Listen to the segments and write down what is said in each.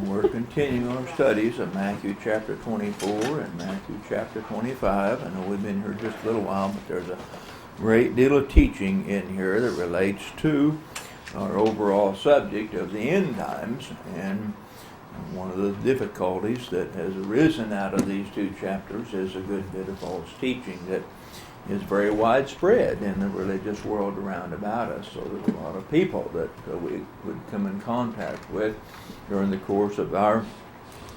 We're continuing our studies of Matthew chapter 24 and Matthew chapter 25. I know we've been here just a little while, but there's a great deal of teaching in here that relates to our overall subject of the end times. And one of the difficulties that has arisen out of these two chapters is a good bit of false teaching that is very widespread in the religious world around about us. So there's a lot of people that we would come in contact with during the course of our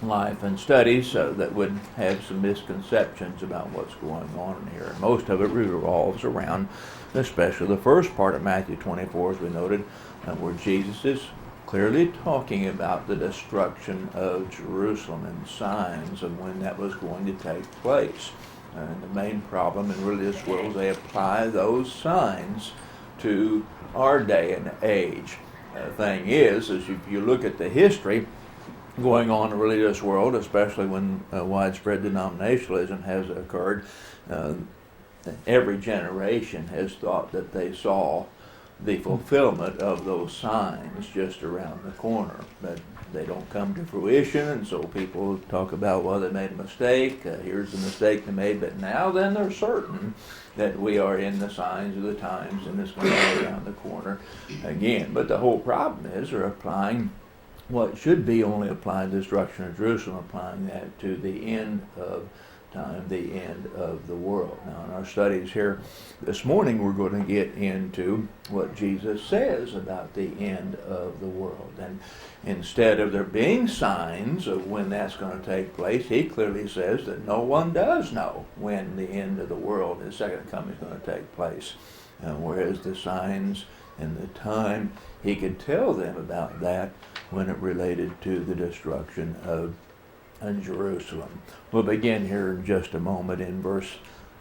life and studies that would have some misconceptions about what's going on in here. And most of it revolves around, especially the first part of Matthew 24, as we noted, where Jesus is clearly talking about the destruction of Jerusalem and signs of when that was going to take place. And the main problem in religious world is they apply those signs to our day and age. The thing is if you look at the history going on in the religious world, especially when widespread denominationalism has occurred, every generation has thought that they saw the fulfillment of those signs just around the corner. But they don't come to fruition, and so people talk about, well, they made a mistake, here's the mistake they made, but now then they're certain that we are in the signs of the times and it's going to be around the corner again. But the whole problem is they're applying what should be only applied to the destruction of Jerusalem, applying that to the end of time, the end of the world. Now, in our studies here this morning, we're going to get into what Jesus says about the end of the world. And instead of there being signs of when that's going to take place, he clearly says that no one does know when the end of the world, his second coming, is going to take place. Whereas the signs and the time, he could tell them about that when it related to the destruction of Jerusalem. We'll begin here in just a moment in verse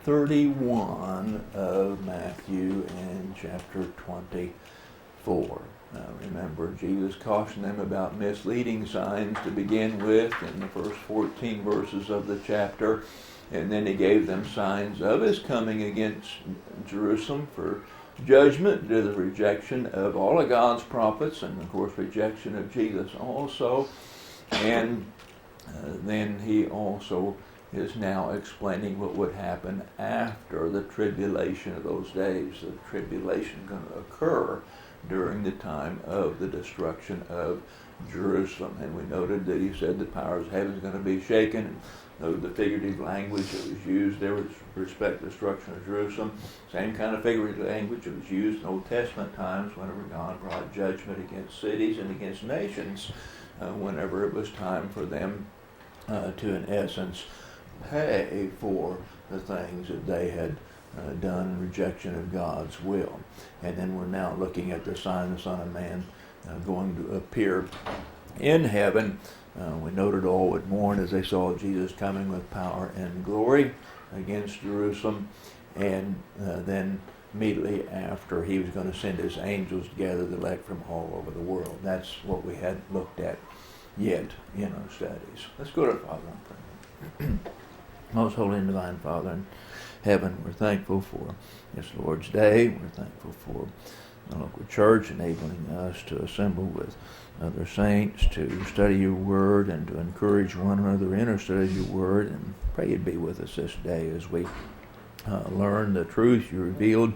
31 of Matthew and chapter 24. Remember, Jesus cautioned them about misleading signs to begin with in the first 14 verses of the chapter, and then he gave them signs of his coming against Jerusalem for judgment due to the rejection of all of God's prophets, and of course rejection of Jesus also. And then he also is now explaining what would happen after the tribulation of those days. The tribulation is going to occur during the time of the destruction of Jerusalem. And we noted that he said the powers of heaven is going to be shaken. And noted the figurative language that was used there with respect to the destruction of Jerusalem. Same kind of figurative language that was used in Old Testament times whenever God brought judgment against cities and against nations, whenever it was time for them to, in essence, pay for the things that they had done in rejection of God's will. And then we're now looking at the sign of the Son of Man going to appear in heaven. We noted all would mourn as they saw Jesus coming with power and glory against Jerusalem. And then immediately after, he was going to send his angels to gather the elect from all over the world. That's what we had looked at yet in our studies. Let's go to our Father in prayer. Most holy and divine Father in heaven, we're thankful for this Lord's Day. We're thankful for the local church enabling us to assemble with other saints to study your word and to encourage one another in our study of your word. And pray you'd be with us this day as we learn the truth you revealed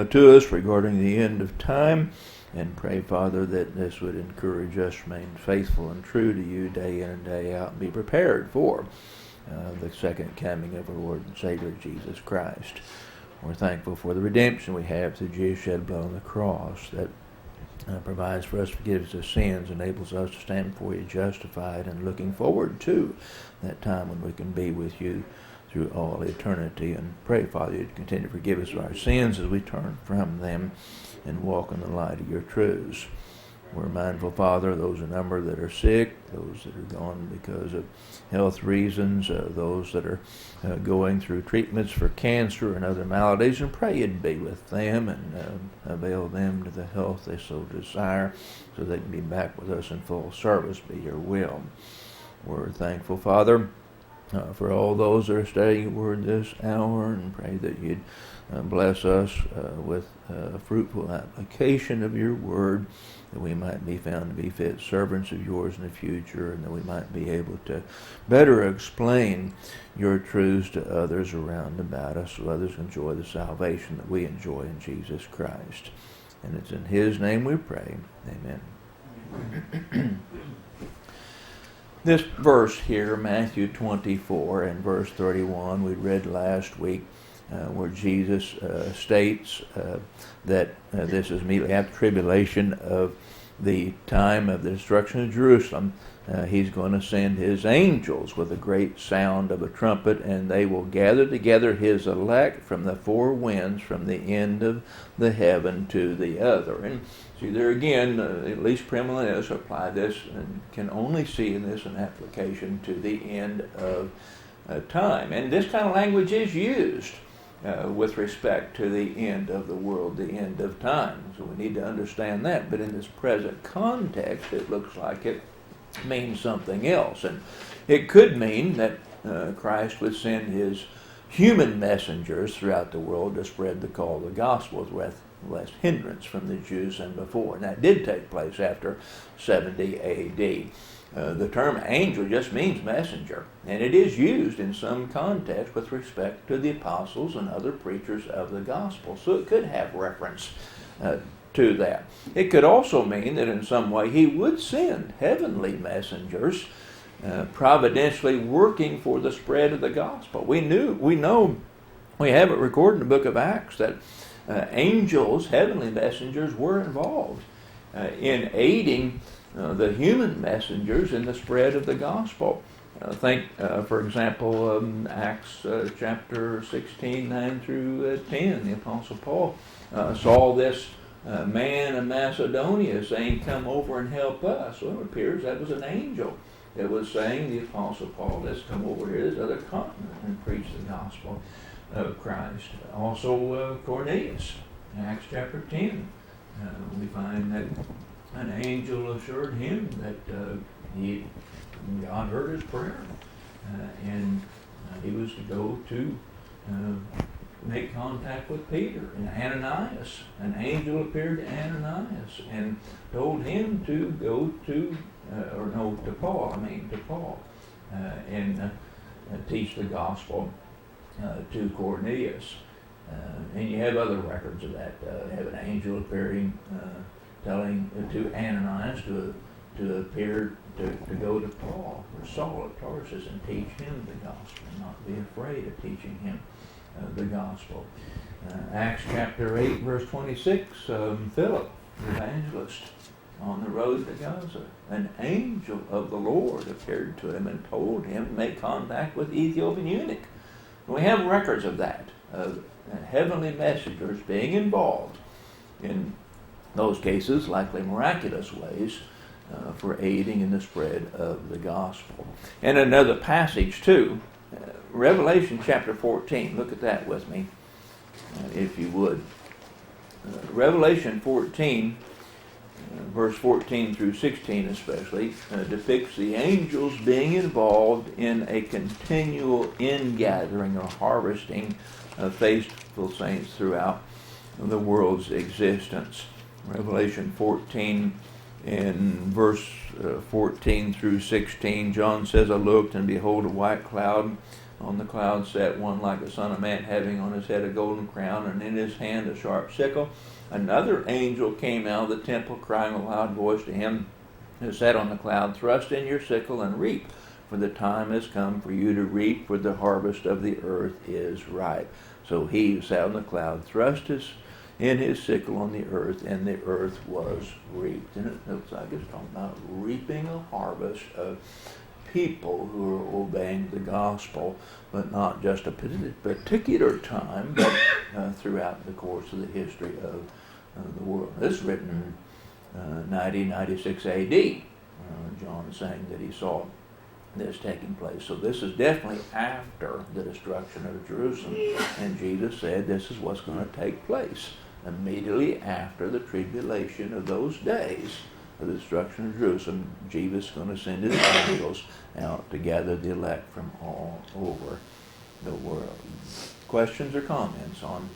to us regarding the end of time. And pray, Father, that this would encourage us to remain faithful and true to you day in and day out and be prepared for the second coming of our Lord and Savior Jesus Christ. We're thankful for the redemption we have through Jesus' shed blood on the cross that provides for us forgiveness of sins, enables us to stand before you justified, and looking forward to that time when we can be with you through all eternity. And pray, Father, you'd continue to forgive us of our sins as we turn from them and walk in the light of your truths. We're mindful, Father, of those in number that are sick, those that are gone because of health reasons, those that are going through treatments for cancer and other maladies, and pray you'd be with them and avail them to the health they so desire so they can be back with us in full service, be your will. We're thankful, Father, for all those that are studying your word this hour, and pray that you'd bless us with fruitful application of your word, that we might be found to be fit servants of yours in the future, and that we might be able to better explain your truths to others around about us, so others enjoy the salvation that we enjoy in Jesus Christ. And it's in his name we pray. Amen. This verse here, Matthew 24 and verse 31, we read last week, where Jesus states that this is immediately after tribulation of the time of the destruction of Jerusalem. He's going to send his angels with a great sound of a trumpet, and they will gather together his elect from the four winds, from the end of the heaven to the other. And see, there again, at least premillennialists apply this and can only see in this an application to the end of time. And this kind of language is used with respect to the end of the world, the end of time. So we need to understand that. But in this present context, it looks like it means something else. And it could mean that Christ would send his human messengers throughout the world to spread the call of the gospel with less hindrance from the Jews than before. And that did take place after 70 A.D. The term angel just means messenger, and it is used in some context with respect to the apostles and other preachers of the gospel. So it could have reference to that. It could also mean that in some way he would send heavenly messengers providentially working for the spread of the gospel. We know, we have it recorded in the book of Acts that angels, heavenly messengers, were involved in aiding the human messengers in the spread of the gospel. Think, for example, Acts chapter 16, 9 through 10. The Apostle Paul saw this man in Macedonia saying, "Come over and help us." Well, it appears that was an angel that was saying, the Apostle Paul, let's come over here to this other continent and preach the gospel of Christ. Also, Cornelius, Acts chapter 10. We find that an angel assured him that God heard his prayer, and he was to go to make contact with Peter. And Ananias, an angel appeared to Ananias and told him to go to Paul, and teach the gospel to Cornelius. And you have other records of that. You have an angel appearing, telling to Ananias to appear to go to Paul, or Saul of Tarsus, and teach him the gospel, and not be afraid of teaching him the gospel. Acts chapter 8, verse 26, Philip, the evangelist, on the road to Gaza, an angel of the Lord appeared to him and told him to make contact with the Ethiopian eunuch. And we have records of that, of heavenly messengers being involved in those cases, likely miraculous ways, for aiding in the spread of the gospel. And another passage too, Revelation chapter 14. Look at that with me, if you would. Revelation 14, verse 14 through 16 especially, depicts the angels being involved in a continual ingathering or harvesting of faithful saints throughout the world's existence. Revelation 14 in verse 14 through 16, John says, "I looked, and behold, a white cloud. On the cloud sat one like the Son of Man, having on his head a golden crown, and in his hand a sharp sickle. Another angel came out of the temple, crying with a loud voice to him who sat on the cloud, Thrust in your sickle and reap, for the time has come for you to reap, for the harvest of the earth is ripe." So he who sat on the cloud thrust in his sickle on the earth, and the earth was reaped. And it looks like it's talking about reaping a harvest of people who are obeying the gospel, but not just a particular time, but throughout the course of the history of the world. This is written 96 A.D. John is saying that he saw this taking place. So this is definitely after the destruction of Jerusalem. And Jesus said this is what's going to take place immediately after the tribulation of those days. of the destruction of Jerusalem, Jesus is going to send his angels out to gather the elect from all over the world. Questions or comments on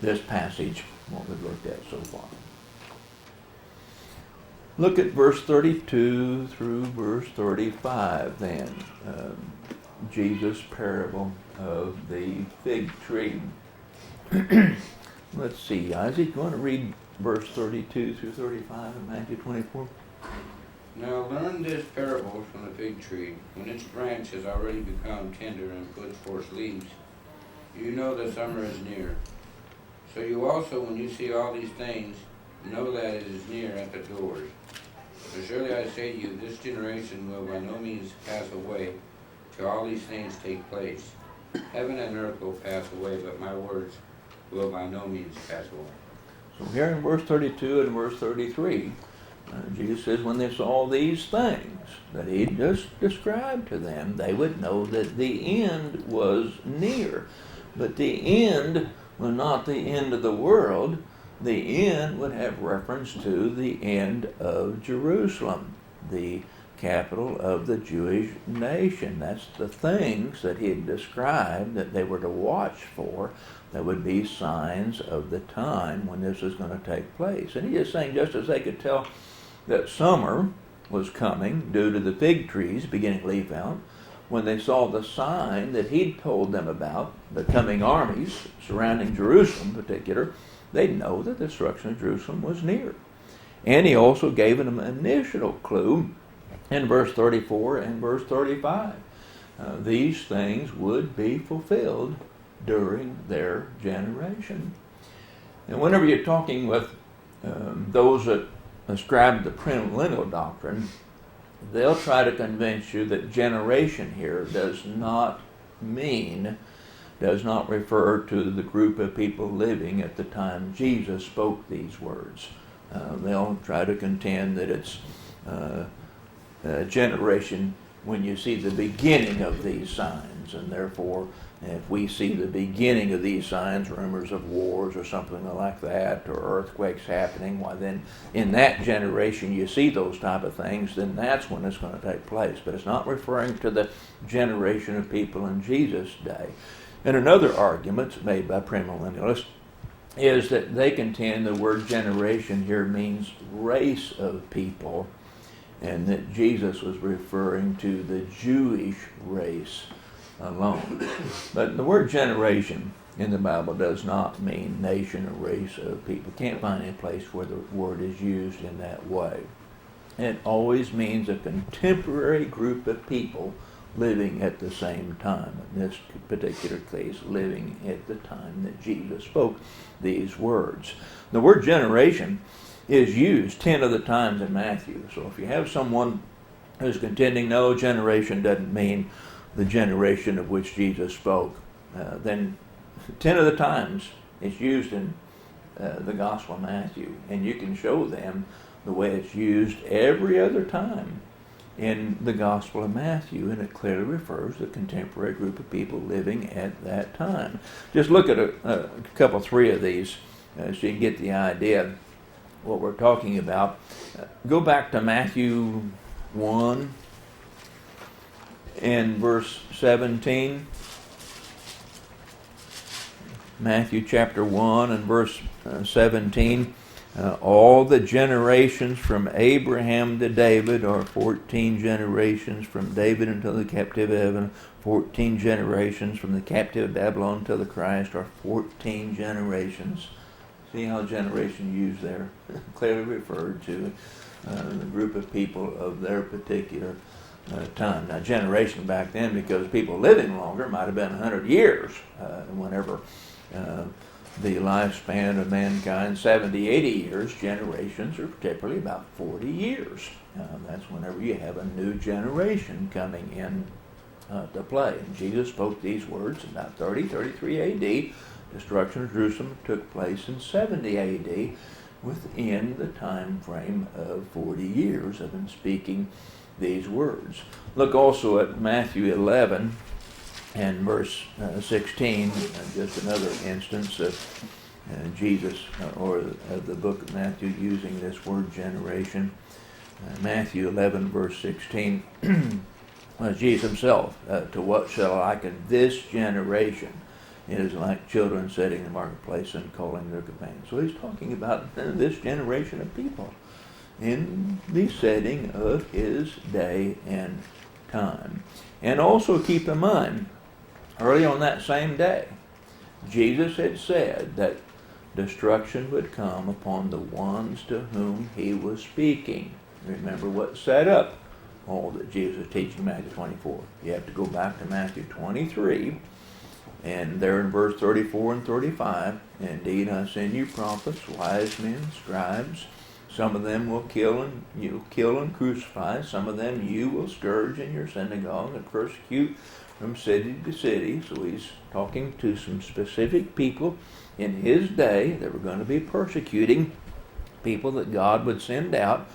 this passage, what we've looked at so far? Look at verse 32 through verse 35 then. Jesus' parable of the fig tree. Let's see, Isaac, you want to read verse 32 through 35 in Matthew 24? Now learn this parable from the fig tree. When its branch has already become tender and puts forth leaves, you know that summer is near. So you also, when you see all these things, know that it is near at the doors. For surely I say to you, this generation will by no means pass away till all these things take place. Heaven and earth will pass away, but my words will by no means pass away. So here in verse 32 and verse 33, Jesus says when they saw these things that he just described to them, they would know that the end was near. But the end was not the end of the world. The end would have reference to the end of Jerusalem, the capital of the Jewish nation. That's the things that he had described that they were to watch for, that would be signs of the time when this is going to take place. And he is saying just as they could tell that summer was coming due to the fig trees beginning to leaf out, when they saw the sign that he'd told them about, the coming armies surrounding Jerusalem in particular, they'd know that the destruction of Jerusalem was near. And he also gave them an initial clue in verse 34 and verse 35. These things would be fulfilled during their generation. And whenever you're talking with those that ascribe the premillennial doctrine, they'll try to convince you that generation here does not refer to the group of people living at the time Jesus spoke these words. They'll try to contend that it's a generation when you see the beginning of these signs, and therefore if we see the beginning of these signs, rumors of wars or something like that, or earthquakes happening, why then in that generation you see those type of things, then that's when it's going to take place. But it's not referring to the generation of people in Jesus' day. And another argument made by premillennialists is that they contend the word generation here means race of people, and that Jesus was referring to the Jewish race alone. But the word generation in the Bible does not mean nation or race of people. Can't find any place where the word is used in that way. It always means a contemporary group of people living at the same time. In this particular case, living at the time that Jesus spoke these words. The word generation is used 10 other times in Matthew. So if you have someone who's contending no, generation doesn't mean the generation of which Jesus spoke, then 10 of the times it's used in the Gospel of Matthew, and you can show them the way it's used every other time in the Gospel of Matthew, and it clearly refers to a contemporary group of people living at that time. Just look at a couple, three of these so you can get the idea of what we're talking about. Go back to Matthew 1 and verse 17. Matthew chapter 1 and verse 17. All the generations from Abraham to David are 14 generations, from David until the captivity of Babylon, 14 generations, from the captivity of Babylon until the Christ are 14 generations. See how generation used there clearly referred to the group of people of their particular time. Now, generation back then, because people living longer, might have been 100 years. Whenever the lifespan of mankind, 70, 80 years, generations are typically about 40 years. That's whenever you have a new generation coming in to play. And Jesus spoke these words in about 33 A.D. Destruction of Jerusalem took place in 70 A.D. within the time frame of 40 years of him speaking these words. Look also at Matthew 11 and verse 16, just another instance of Jesus, or the book of Matthew, using this word generation. Matthew 11, verse 16, Jesus himself, to what shall I liken this generation? It is like children sitting in the marketplace and calling their companions. So he's talking about this generation of people in the setting of his day and time. And also keep in mind, early on that same day, Jesus had said that destruction would come upon the ones to whom he was speaking. Remember what set up all that Jesus was teaching in Matthew 24. You have to go back to Matthew 23, and there in verse 34 and 35, indeed I send you prophets, wise men, scribes. Some of them will kill and crucify. Some of them you will scourge in your synagogue and persecute from city to city. So he's talking to some specific people in his day that were going to be persecuting people that God would send out.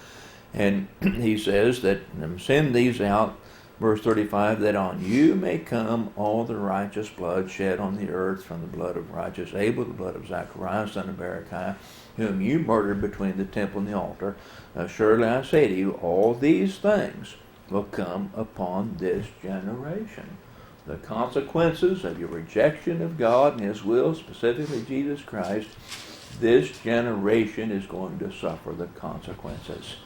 And he says that send these out, verse 35, that on you may come all the righteous blood shed on the earth, from the blood of righteous Abel, the blood of Zacharias, son of Berechiah, whom you murdered between the temple and the altar. Surely I say to you, all these things will come upon this generation. The consequences of your rejection of God and his will, specifically Jesus Christ, this generation is going to suffer the consequences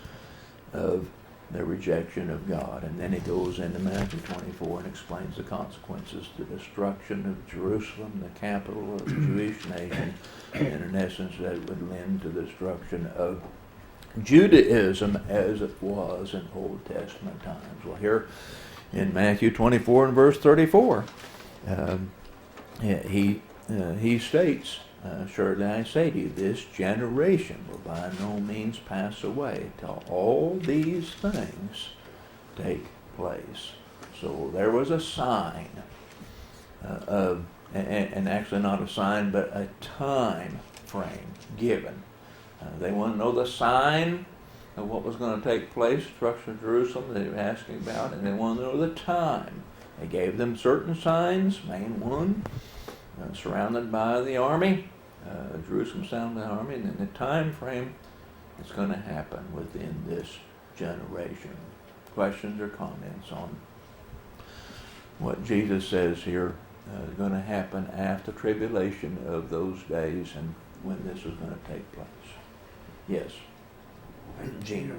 of the rejection of God. And then he goes into Matthew 24 and explains the consequences, the destruction of Jerusalem, the capital of the Jewish nation, and in essence that would lend to the destruction of Judaism as it was in Old Testament times. Well, here in Matthew 24 and verse 34, he states, surely I say to you, this generation will by no means pass away till all these things take place. So there was a sign and actually not a sign, but a time frame given. They want to know the sign of what was going to take place, destruction of Jerusalem they were asking about, and they want to know the time. They gave them certain signs, main one, surrounded by the army, Jerusalem surrounded by the army, and then the time frame is going to happen within this generation. Questions or comments on what Jesus says here is going to happen after tribulation of those days and when this is going to take place? Yes. Gene.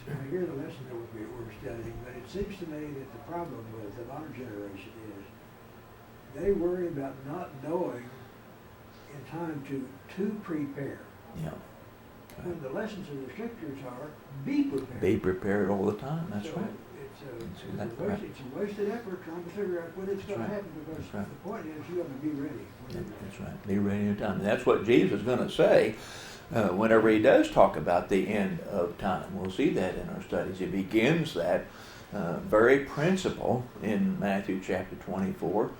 I hear the lesson that we're studying, but it seems to me that the problem with the modern generation is they worry about not knowing in time to prepare. Yeah. When the lessons of the scriptures are, be prepared. Be prepared all the time. That's so right. It's a wasted effort trying to figure out when it's going to happen, because the point is you have to be ready. That's right. Be ready in time. And that's what Jesus is going to say whenever he does talk about the end of time. We'll see that in our studies. He begins that very principle in Matthew chapter 24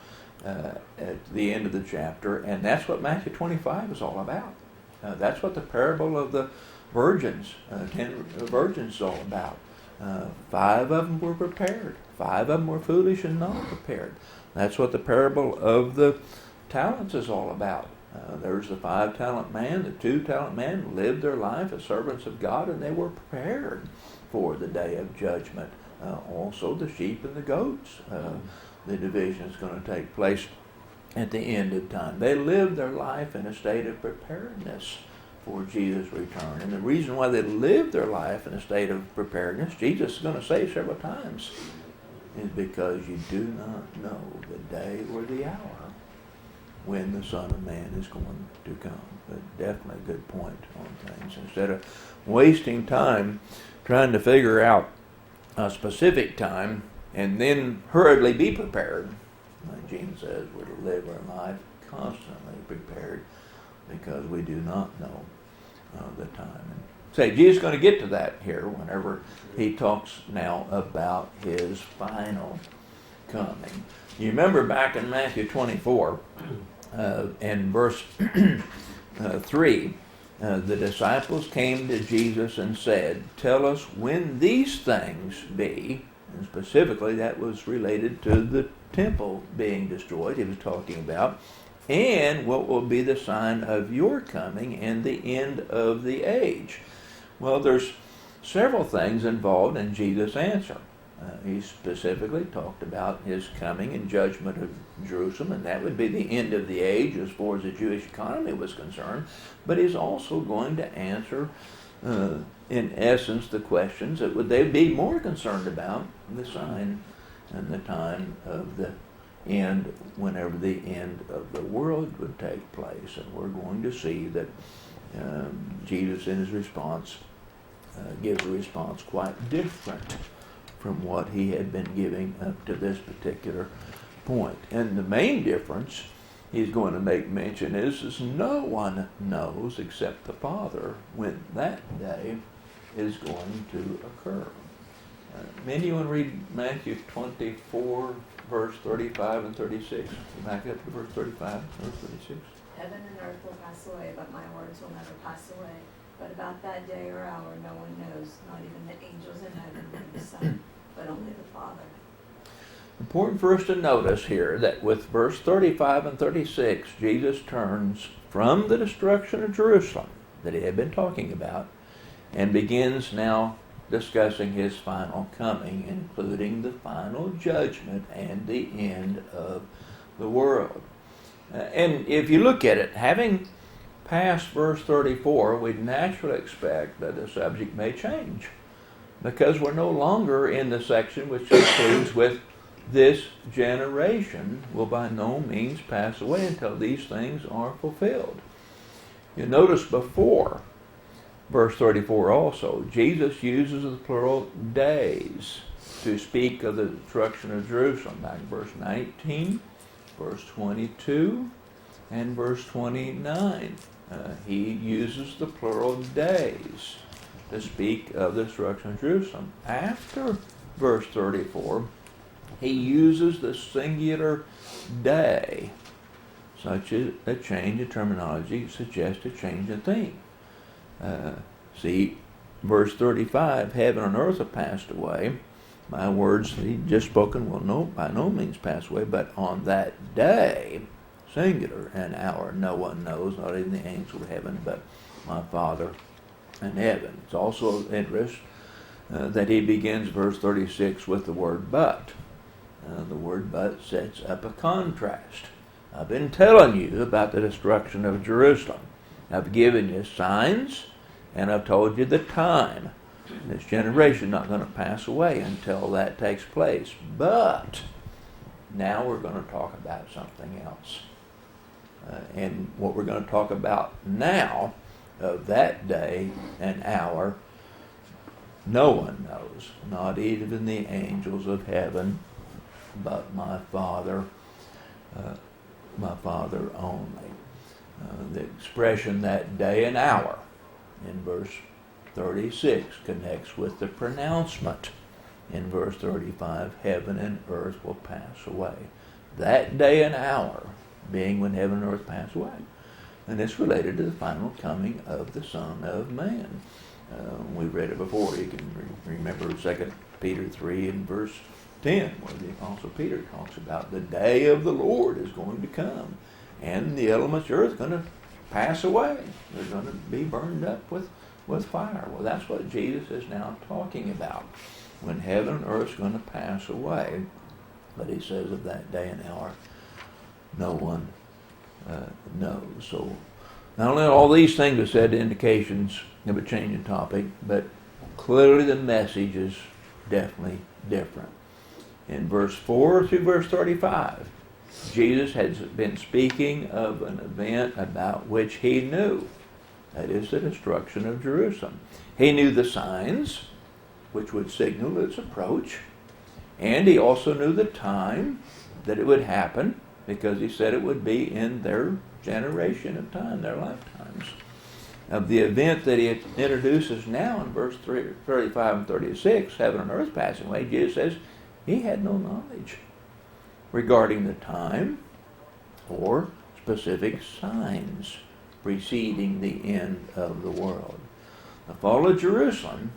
at the end of the chapter, and that's what Matthew 25 is all about. That's what the parable of the virgins, 10 virgins is all about. 5 of them were prepared. 5 of them were foolish and not prepared. That's what the parable of the talents is all about. There's the 5-talent man, the 2-talent man lived their life as servants of God, and they were prepared for the day of judgment. Also the sheep and the goats. The division is going to take place at the end of time. They lived their life in a state of preparedness for Jesus' return. And the reason why they lived their life in a state of preparedness, Jesus is going to say several times, is because you do not know the day or the hour when the Son of Man is going to come. But definitely a good point on things. Instead of wasting time trying to figure out a specific time and then hurriedly be prepared, like Gene says, we're to live our life constantly prepared because we do not know the time. And say, Jesus is going to get to that here whenever he talks now about his final coming. You remember back in Matthew 24 and verse 3, the disciples came to Jesus and said, tell us when these things be. And specifically that was related to the temple being destroyed. He was talking about And what will be the sign of your coming and the end of the age? Well, there's several things involved in Jesus' answer. He specifically talked about his coming and judgment of Jerusalem, and that would be the end of the age as far as the Jewish economy was concerned. But he's also going to answer, in essence, the questions that would they be more concerned about, the sign and the time of the end, whenever the end of the world would take place. And we're going to see that Jesus, in his response, gives a response quite different from what he had been giving up to this particular point. And the main difference he's going to make mention is no one knows except the Father when that day is going to occur. Many of you want to read Matthew 24, verse 35 and 36. Back up to verse 35, verse 36. Heaven and earth will pass away, but my words will never pass away. But about that day or hour no one knows, not even the angels in heaven nor the Son, but only the Father. Important for us to notice here that with verse 35 and 36, Jesus turns from the destruction of Jerusalem that he had been talking about and begins now discussing his final coming, including the final judgment and the end of the world. And if you look at it, having past verse 34, we'd naturally expect that the subject may change, because we're no longer in the section which concludes with this generation will by no means pass away until these things are fulfilled. You notice before verse 34 also, Jesus uses the plural days to speak of the destruction of Jerusalem. Back in verse 19, verse 22, and verse 29. He uses the plural days to speak of the destruction of Jerusalem. After verse 34, he uses the singular day. Such a change in terminology suggests a change in theme. See, verse 35, heaven and earth have passed away. My words he just spoken will by no means pass away, but on that day, singular, an hour, no one knows, not even the angels of heaven, but my Father in heaven. It's also of interest that he begins verse 36 with the word but. The word but sets up a contrast. I've been telling you about the destruction of Jerusalem. I've given you signs, and I've told you the time. This generation is not going to pass away until that takes place. But now we're going to talk about something else. And what we're going to talk about now, of that day and hour, no one knows, not even the angels of heaven, but my Father only. The expression that day and hour in verse 36 connects with the pronouncement in verse 35, heaven and earth will pass away. That day and hour being when heaven and earth pass away. And it's related to the final coming of the Son of Man. We read it before. You can remember 2 Peter 3 and verse 10, where the Apostle Peter talks about the day of the Lord is going to come. And the elements of earth are going to pass away. They're going to be burned up with fire. Well, that's what Jesus is now talking about. When heaven and earth is going to pass away. But he says of that day and hour, no one knows. So not only all these things are said indications of a change in topic, but clearly the message is definitely different. In verse 4 through verse 35, Jesus has been speaking of an event about which he knew. That is the destruction of Jerusalem. He knew the signs which would signal its approach, and he also knew the time that it would happen, because he said it would be in their generation of time, their lifetimes. Of the event that he introduces now in verse 35 and 36, heaven and earth passing away, Jesus says he had no knowledge regarding the time or specific signs preceding the end of the world. The fall of Jerusalem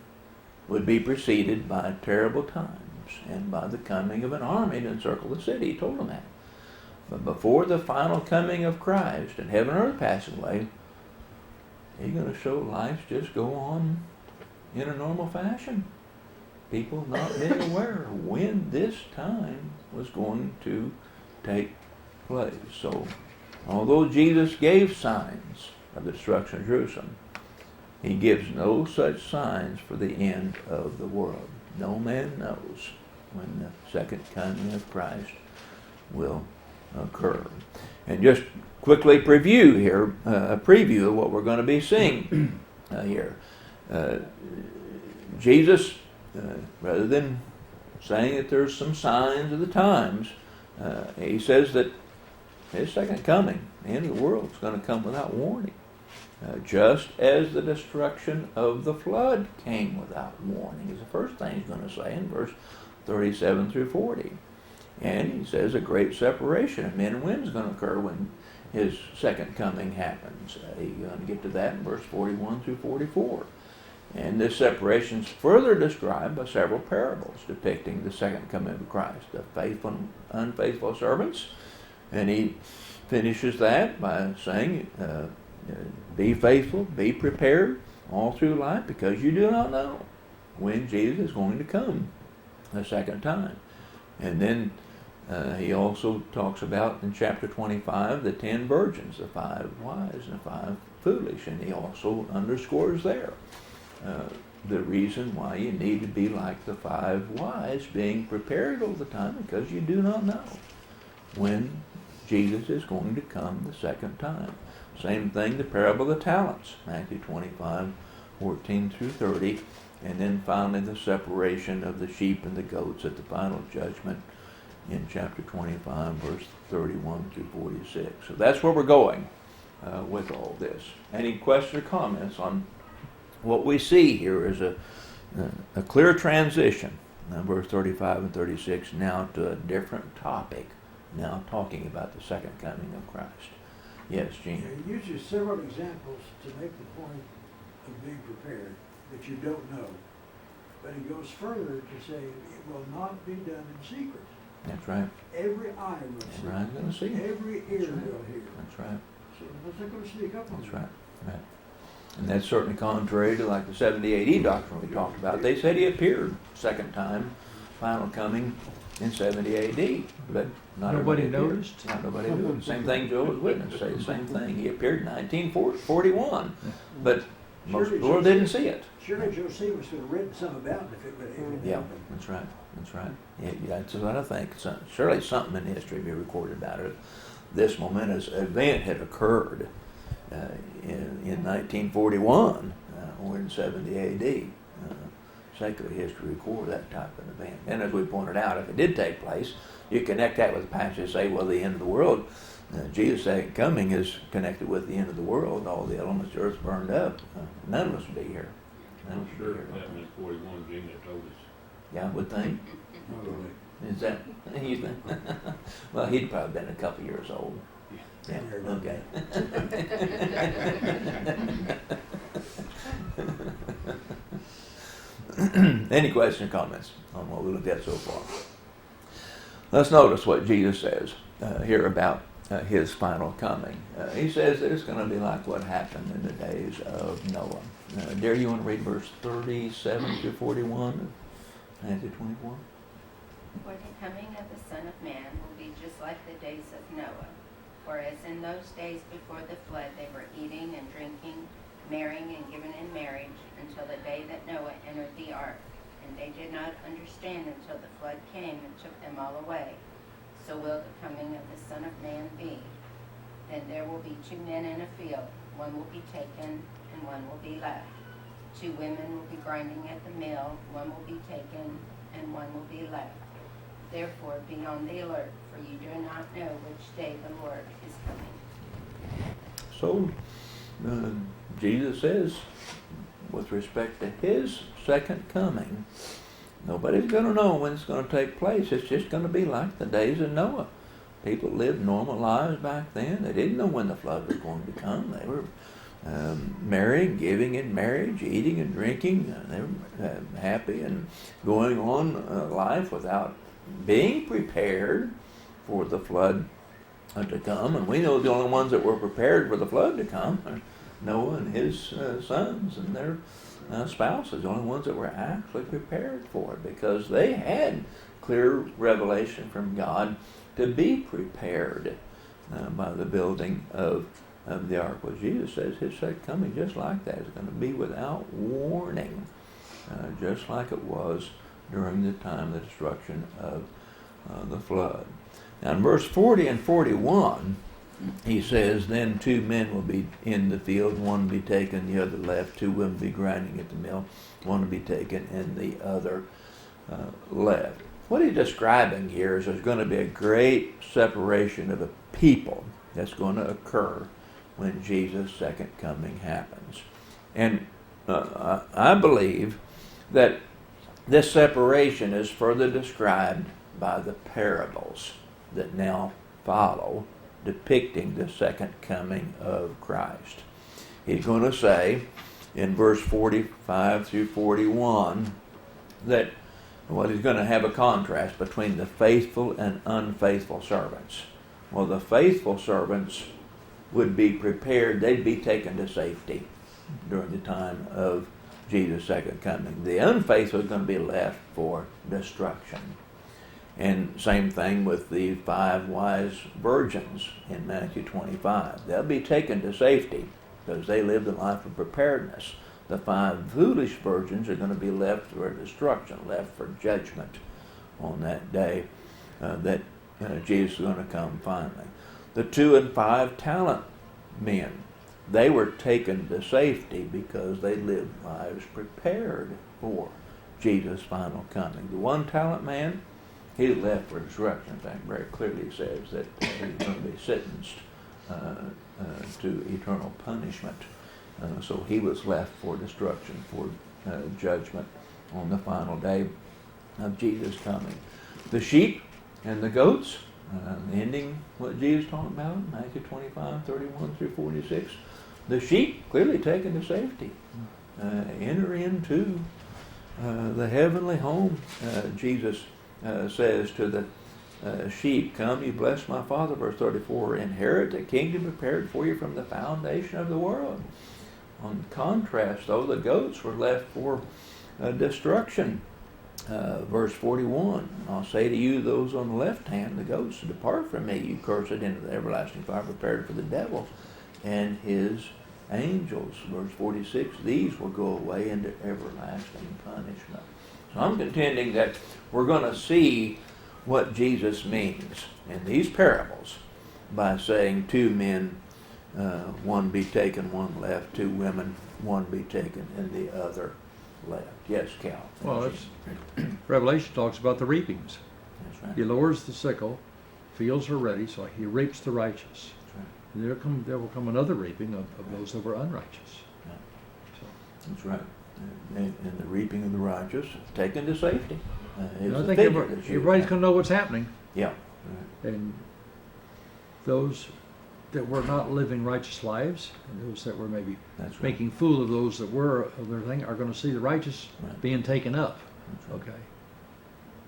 would be preceded by terrible times and by the coming of an army to encircle the city. He told them that. But before the final coming of Christ and heaven and earth passing away, He's going to show life just go on in a normal fashion. People not being aware when this time was going to take place. So, although Jesus gave signs of the destruction of Jerusalem, He gives no such signs for the end of the world. No man knows when the second coming of Christ will occur. And just quickly preview here, a preview of what we're going to be seeing here. Jesus, rather than saying that there's some signs of the times, He says that His second coming, the end of the world, is going to come without warning. Just as the destruction of the flood came without warning, is the first thing He's going to say in verse 37 through 40. And He says a great separation of men and women is going to occur when His second coming happens. He's going to get to that in verse 41 through 44. And this separation is further described by several parables depicting the second coming of Christ, the faithful and unfaithful servants. And He finishes that by saying, be faithful, be prepared all through life, because you do not know when Jesus is going to come the second time. And then He also talks about in chapter 25 the 10 virgins, the 5 wise and the 5 foolish. And He also underscores there the reason why you need to be like the 5 wise, being prepared all the time, because you do not know when Jesus is going to come the second time. Same thing, the parable of the talents, Matthew 25, 14 through 30. And then finally the separation of the sheep and the goats at the final judgment in chapter 25, verse 31 through 46. So that's where we're going with all this. Any questions or comments on what we see here is a clear transition, verse 35 and 36, now to a different topic, now talking about the second coming of Christ. Yes, Gene. He uses several examples to make the point of being prepared, that you don't know. But he goes further to say it will not be done in secret. That's right. Every eye will see. Every eye's going to see it. Every ear will hear. That's right. So what's that going to sneak up on That's you? right. Right. And that's certainly contrary to like the 70 AD doctrine we talked about. They said He appeared second time, final coming in 70 AD, but not Nobody everybody appeared. noticed? Not nobody noticed. Same thing Jehovah's Witnesses say the same thing. He appeared in 1941, but most Surely people didn't see it. Surely Josephus would have written some about it if it would have Yeah, happened. that's right. That's right. Yeah, that's what I think. Surely something in history be recorded about it. This momentous event had occurred in 1941 or in 70 AD. Secular history record that type of event. And as we pointed out, if it did take place, you connect that with the passage and say, well, the end of the world, Jesus' second coming is connected with the end of the world. All the elements of the earth burned up. None of us would be here. None of us would Sure, be here. that was 41, Gene, that told us. Yeah, I would think. Probably. Is that, you think? Well, he'd probably been a couple years old. Yeah, okay. Any questions or comments on what we looked at so far? Let's notice what Jesus says here about His final coming. He says that it's going to be like what happened in the days of Noah. Dare you want to read verse 37 to 41 of Matthew 24? For the coming of the Son of Man will be just like the days of Noah. For as in those days before the flood they were eating and drinking, marrying and giving in marriage, until the day that Noah entered the ark. And they did not understand until the flood came and took them all away. So will the coming of the Son of Man be. Then there will be 2 men in a field, one will be taken and one will be left. 2 women will be grinding at the mill, one will be taken and one will be left. Therefore be on the alert, for you do not know which day the Lord is coming. So, Jesus says, with respect to His second coming, nobody's going to know when it's going to take place. It's just going to be like the days of Noah. People lived normal lives back then. They didn't know when the flood was going to come. They were marrying, giving in marriage, eating and drinking. They were happy and going on life without being prepared for the flood to come, and we know the only ones that were prepared for the flood to come are Noah and his sons and their spouses, the only ones that were actually prepared for it, because they had clear revelation from God to be prepared by the building of the ark. Well, Jesus says his second coming, just like that, is going to be without warning, just like it was during the time of the destruction of the flood. Now in verse 40 and 41, he says, then 2 men will be in the field, one will be taken, the other left, 2 women will be grinding at the mill, one will be taken, and the other left. What he's describing here is there's going to be a great separation of the people that's going to occur when Jesus' second coming happens. And I believe that this separation is further described by the parables that now follow, depicting the second coming of Christ. He's going to say in verse 45 through 41 that he's going to have a contrast between the faithful and unfaithful servants. Well, the faithful servants would be prepared, they'd be taken to safety during the time of Jesus' second coming. The unfaithful is going to be left for destruction. And same thing with the 5 wise virgins in Matthew 25. They'll be taken to safety because they lived a life of preparedness. The 5 foolish virgins are going to be left for destruction, left for judgment on that day that Jesus is going to come finally. The 2 and 5 talent men, they were taken to safety because they lived lives prepared for Jesus' final coming. The 1 talent man, he left for destruction. In fact, very clearly says that he's going to be sentenced to eternal punishment. So he was left for destruction, for judgment on the final day of Jesus' coming. The sheep and the goats, ending what Jesus talked about, Matthew 25, 31 through 46. The sheep clearly taken to safety. Enter into the heavenly home. Jesus says to the sheep, come, you bless my Father, verse 34, inherit the kingdom prepared for you from the foundation of the world. On contrast, though, the goats were left for destruction. Verse 41, I'll say to you, those on the left hand, the goats, depart from me, you cursed, into the everlasting fire prepared for the devil and his angels. Verse 46, these will go away into everlasting punishment. So I'm contending that we're going to see what Jesus means in these parables by saying 2 men, one be taken, one left, 2 women, one be taken, and the other left. Yes, Cal. Well, Revelation talks about the reapings. That's right. He lowers the sickle, fields are ready, so he reaps the righteous. That's right. And there will come another reaping of those that were unrighteous. Yeah. So, That's right. And the reaping of the righteous, taken to safety. Is I the think figure that you- everybody's going to know what's happening. Yeah. Right. And those that were not living righteous lives, and those that were maybe That's right. making fool of those that were of their thing, are going to see the righteous Right. being taken up. That's right. Okay.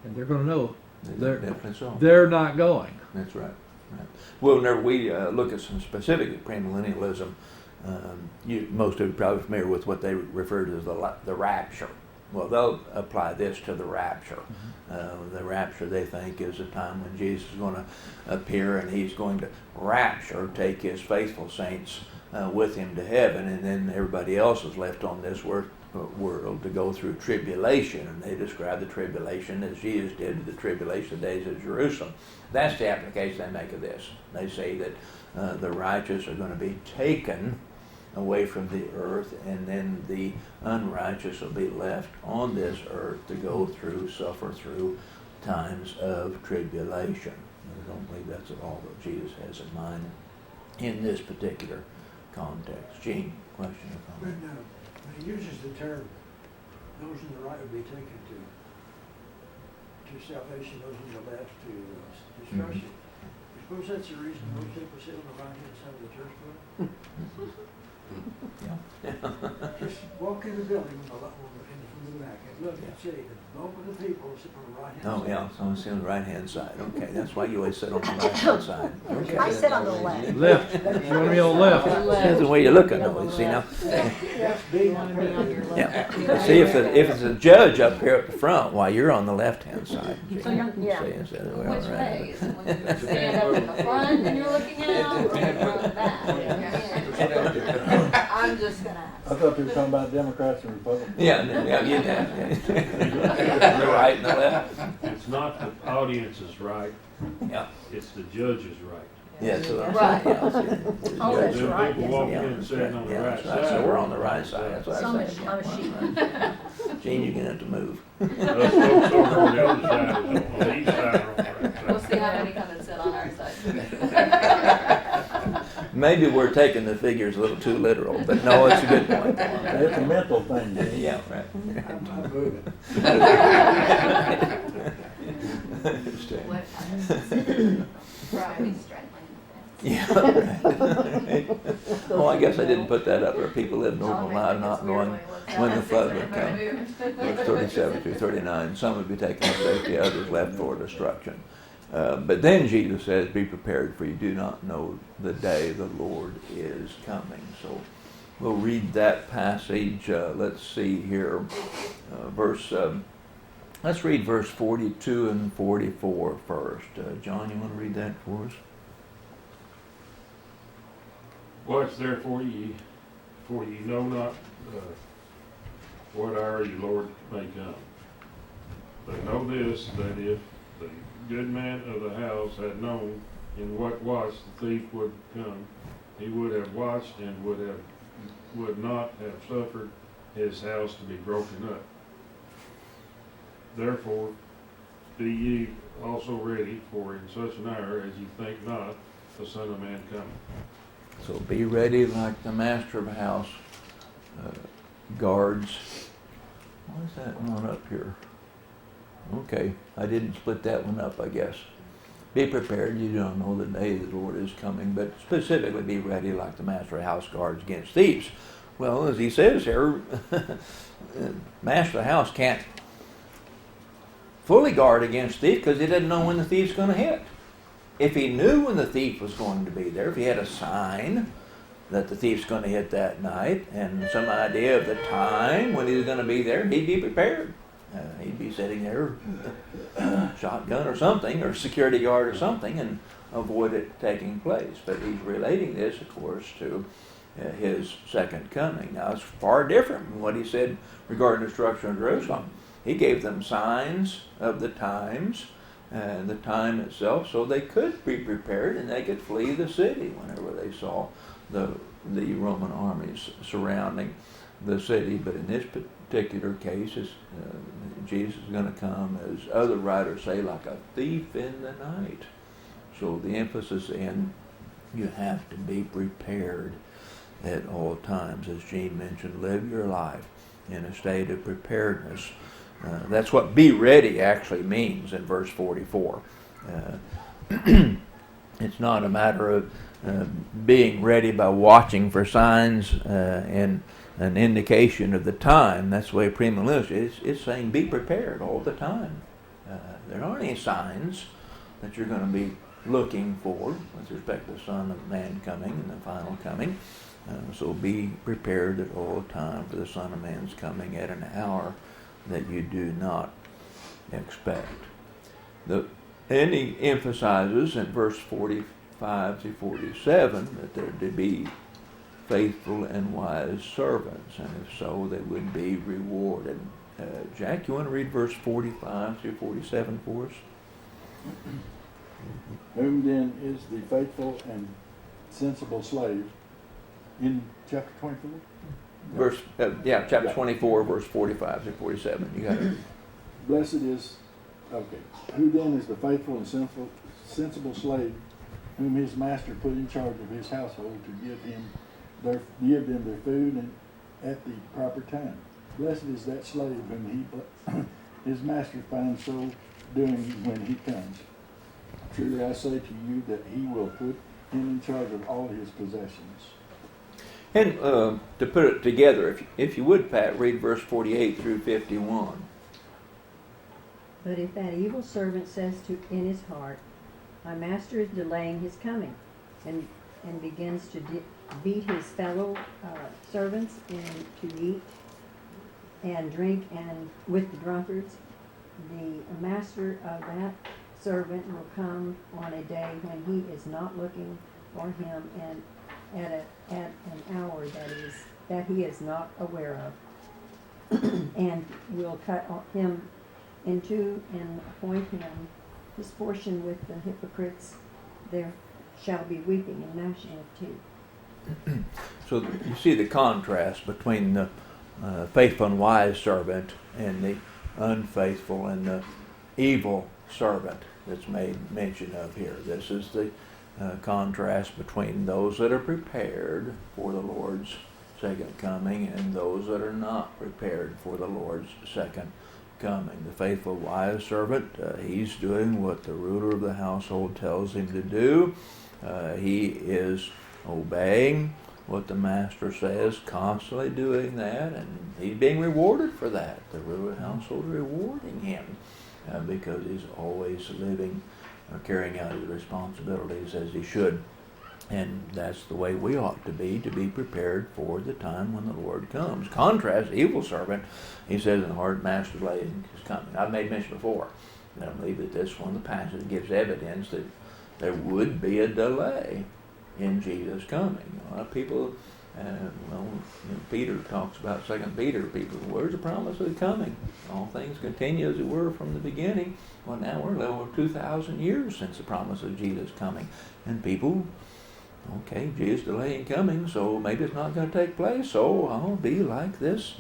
And they're going to know Definitely so. they're not going. That's right. Right. Well, whenever we look at some specific premillennialism, most of you are probably familiar with what they refer to as the rapture. Well, they'll apply this to the rapture. The rapture, they think, is a time when Jesus is going to appear and he's going to rapture, take his faithful saints with him to heaven, and then everybody else is left on this world to go through tribulation. And they describe the tribulation as Jesus did the tribulation days of Jerusalem. That's the application they make of this. They say that the righteous are going to be taken away from the earth, and then the unrighteous will be left on this earth to go through, suffer through times of tribulation. I don't believe that's at all what Jesus has in mind in this particular context. Gene, question or When, comment? when he uses the term, those in the right will be taken to salvation, those in the left to destruction. You suppose that's the reason most people sit on the right hand side of the church floor? Just walk in the building from the back and look and see the bulk of the people sitting on the right hand Oh, side. yeah, so it's on the right-hand side, okay, that's why you always sit on the right-hand side. Okay. I sit on the left. Left, you want to be on the left. That's the way you're looking though, you see now? That's being prepared. Yeah, see, if it's a judge up here at the front, why, you're on the left-hand side. So you're, yeah. See, it's the other way Which around. way? Is it when you stand up in the front and you're looking out, or from the back? I'm just gonna I ask. thought you were talking about Democrats and Republicans. Yeah, yeah. The right and the left, It's not the audience is right, yeah. it's the judge is right. Yeah, so that's Right. right. Yeah, Oh, that's Them right, people yes. walking yeah, in and that's sitting right. on the Yeah, right that's side. right. So we're on the right side, that's what So I I'm said. a sheep. Gene, you're gonna have to move. Us folks over on the other side is on the east side or on the right We'll side. see how many come and sit on our side. Maybe we're taking the figures a little too literal, but no, it's a good point. It's a mental thing, Jimmy. Yeah, right. I'm moving. Understand. What happens? Probably straddling the Yeah, right. Oh, I guess I didn't put that up there. People live normal lives not knowing when the flood would come. Verse 37 through 39, some would be taken to safety, others left for destruction. But then Jesus says, be prepared, for you do not know the day the Lord is coming. So we'll read that passage. Let's see here. Let's read verse 42 and 44 first. John, you want to read that for us? Watch therefore ye, for ye know not what hour your Lord may come. But know this, that if the good man of the house had known in what watch the thief would come, he would have watched and would not have suffered his house to be broken up. Therefore be ye also ready, for in such an hour as ye think not, the Son of Man cometh. So be ready like the master of the house guards. What is that one up here? Okay, I didn't split that one up, I guess. Be prepared, you don't know the day the Lord is coming, but specifically be ready like the master of the house guards against thieves. Well, as he says here, master of the house can't fully guard against thief because he doesn't know when the thief's going to hit. If he knew when the thief was going to be there, if he had a sign that the thief's going to hit that night and some idea of the time when he was going to be there, he'd be prepared. He'd be sitting there, shotgun or something, or security guard or something, and avoid it taking place. But he's relating this, of course, to his second coming. Now, it's far different from what he said regarding destruction of Jerusalem. He gave them signs of the times, the time itself, so they could be prepared and they could flee the city whenever they saw the Roman armies surrounding the city. But in this particular case, Jesus is going to come, as other writers say, like a thief in the night. So the emphasis in you have to be prepared at all times. As Gene mentioned, live your life in a state of preparedness. That's what be ready actually means in verse 44. It's not a matter of being ready by watching for signs and an indication of the time. That's the way premillennialism is. It's saying be prepared all the time. There aren't any signs that you're going to be looking for with respect to the Son of Man coming and the final coming. So be prepared at all time for the Son of Man's coming at an hour that you do not expect. And he emphasizes in verse 45 to 47 that they're to be faithful and wise servants, and if so, they would be rewarded. Jack, you want to read verse 45 through 47 for us? Whom then is the faithful and sensible slave in chapter 24? Chapter 24, verse 45 through 47. You got it. Blessed is, okay. Who then is the faithful and sensible slave whom his master put in charge of his household to give them their food and at the proper time? Blessed is that slave whom his master finds so doing when he comes. Truly I say to you that he will put him in charge of all his possessions. And to put it together, if you would, Pat, read verse 48 through 51. But if that evil servant says in his heart, my master is delaying his coming, and begins to beat his fellow servants and to eat and drink and with the drunkards, the master of that servant will come on a day when he is not looking for him, and at an hour that he is not aware of, and will cut him in two and appoint him his portion with the hypocrites. There shall be weeping and gnashing of teeth. So you see the contrast between the faithful and wise servant and the unfaithful and the evil servant that's made mention of here. This is the contrast between those that are prepared for the Lord's second coming and those that are not prepared for the Lord's second coming. The faithful wise servant, he's doing what the ruler of the household tells him to do. He is obeying what the master says, constantly doing that, and he's being rewarded for that. The ruler of the household is rewarding him because he's always living or carrying out his responsibilities as he should. And that's the way we ought to be prepared for the time when the Lord comes. Contrast the evil servant, he says in the heart, master delaying his coming. I've made mention before, and I believe that this one, the passage gives evidence that there would be a delay in Jesus' coming. A lot of people, Peter talks about 2 Peter, people, where's the promise of the coming? All things continue as it were from the beginning. Well, now we're a little over 2,000 years since the promise of Jesus coming. And people, okay, Jesus delaying coming, so maybe it's not going to take place, so I'll be like this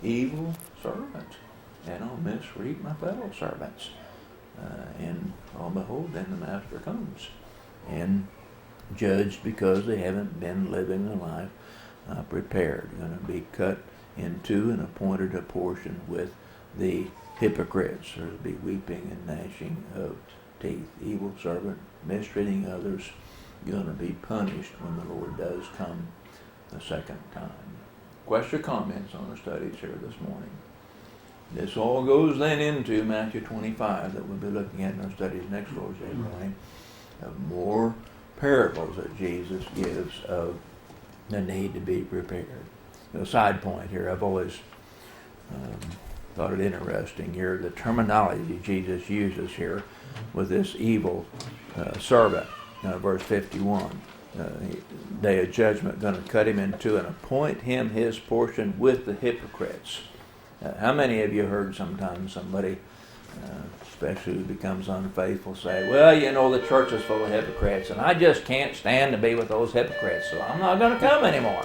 evil servant, and I'll mistreat my fellow servants. And lo and behold, then the master comes and judged because they haven't been living the life prepared. Going to be cut in two and appointed a portion with the hypocrites. There'll be weeping and gnashing of teeth. Evil servant, mistreating others, going to be punished when the Lord does come the second time. Questions or comments on the studies here this morning? This all goes then into Matthew 25 that we'll be looking at in our studies next Lord's Day morning, of more parables that Jesus gives of the need to be prepared. A side point here, I've always thought it interesting here, the terminology Jesus uses here with this evil servant. Verse 51, day of judgment, going to cut him in two and appoint him his portion with the hypocrites. How many of you heard sometimes somebody, especially who becomes unfaithful, say, well, the church is full of hypocrites, and I just can't stand to be with those hypocrites, so I'm not going to come anymore.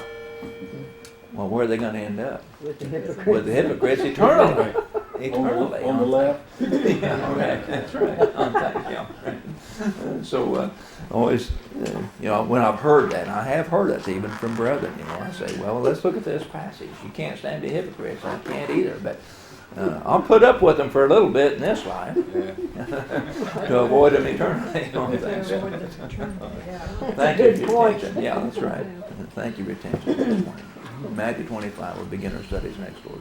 Well, where are they going to end up? With the hypocrites. With the hypocrites eternally. Eternally. On the left. Yeah, right. That's right. So always, when I've heard that, and I have heard it even from brethren, I say, well, let's look at this passage. You can't stand the hypocrites. I can't either, but I'll put up with them for a little bit in this life to avoid them eternally. Thank you for your attention. Yeah, that's right. Thank you for your attention this morning. Matthew 25, we'll begin our studies next Lord.